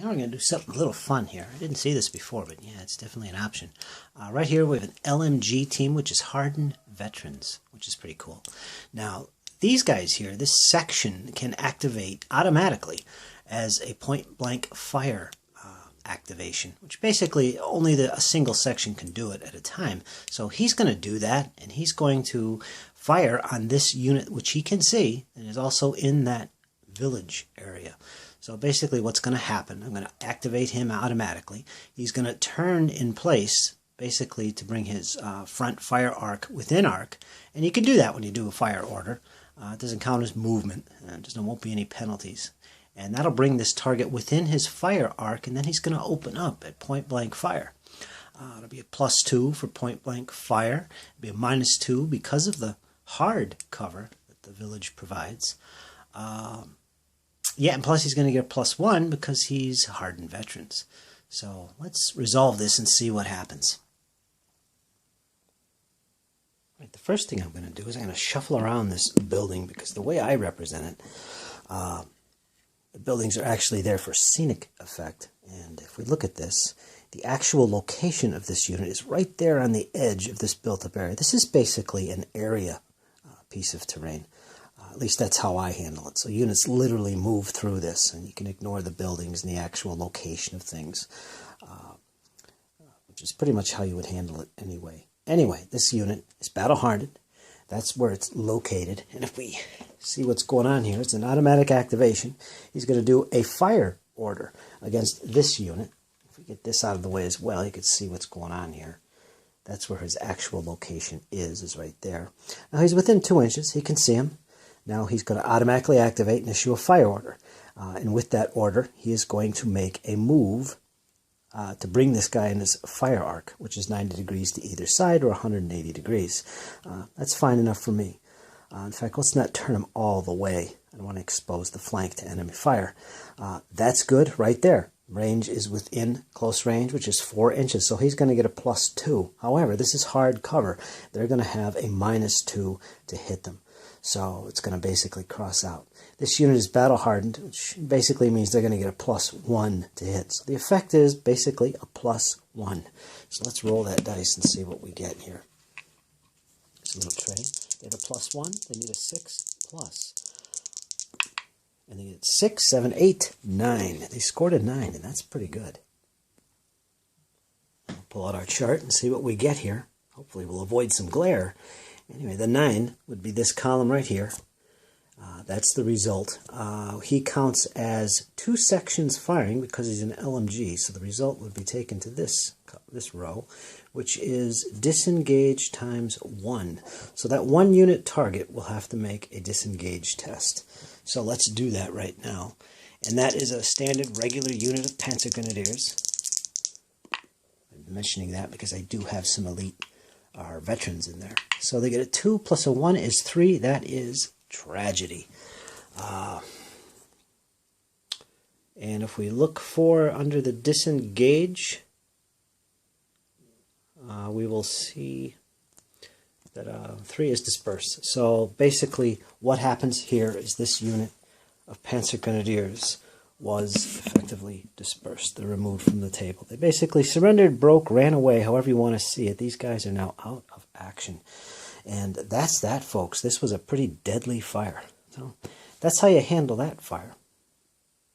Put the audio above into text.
Now we're going to do something a little fun here. I didn't see this before, but yeah, it's definitely an option. Right here we have an LMG team, which is hardened veterans, which is pretty cool. Now, these guys here, this section can activate automatically as a point-blank fire activation, which basically only a single section can do it at a time. So he's going to do that, and he's going to fire on this unit, which he can see, and is also in that village area. So basically what's going to happen, I'm going to activate him automatically. He's going to turn in place, basically to bring his front fire arc within arc, and you can do that when you do a fire order. It doesn't count as movement, and there won't be any penalties. And that'll bring this target within his fire arc, and then he's going to open up at point-blank fire. It'll be a +2 for point-blank fire. It'll be a -2 because of the hard cover that the village provides. Yeah, and plus he's going to get a +1 because he's hardened veterans. So let's resolve this and see what happens. Right, the first thing I'm going to do is I'm going to shuffle around this building, because the way I represent it, the buildings are actually there for scenic effect. And if we look at this, the actual location of this unit is right there on the edge of this built-up area. This is basically an area piece of terrain. At least that's how I handle it. So units literally move through this, and you can ignore the buildings and the actual location of things, which is pretty much how you would handle it anyway. Anyway, this unit is battle-hardened. That's where it's located. And if we see what's going on here, it's an automatic activation. He's going to do a fire order against this unit. If we get this out of the way as well, you can see what's going on here. That's where his actual location is right there. Now he's within 2 inches. He can see him. Now he's going to automatically activate and issue a fire order. And with that order, he is going to make a move to bring this guy in his fire arc, which is 90 degrees to either side or 180 degrees. That's fine enough for me. In fact, let's not turn him all the way. I don't want to expose the flank to enemy fire. That's good right there. Range is within close range, which is 4 inches, so he's going to get a +2. However, this is hard cover. They're going to have a -2 to hit them. So it's going to basically cross out. This unit is battle hardened, which basically means they're going to get a +1 to hit. So the effect is basically a +1. So let's roll that dice and see what we get here. It's a little trade. They have a +1. They need a 6+. And they get 6, 7, 8, 9. They scored a 9, and that's pretty good. We'll pull out our chart and see what we get here. Hopefully we'll avoid some glare. Anyway, the 9 would be this column right here. That's the result. He counts as 2 sections firing because he's an LMG, so the result would be taken to this row, which is disengage times 1. So that 1 unit target will have to make a disengage test. So let's do that right now. And that is a standard regular unit of Panzer Grenadiers. I'm mentioning that because I do have some elite veterans in there. So they get a 2 plus a 1 is 3. That is tragedy. And if we look for under the disengage, we will see that 3 is dispersed. So basically what happens here is this unit of Panzer Grenadiers was effectively dispersed. They're removed from the table. They basically surrendered, broke, ran away, however you want to see it. These guys are now out of action. And that's that, folks. This was a pretty deadly fire. So that's how you handle that fire.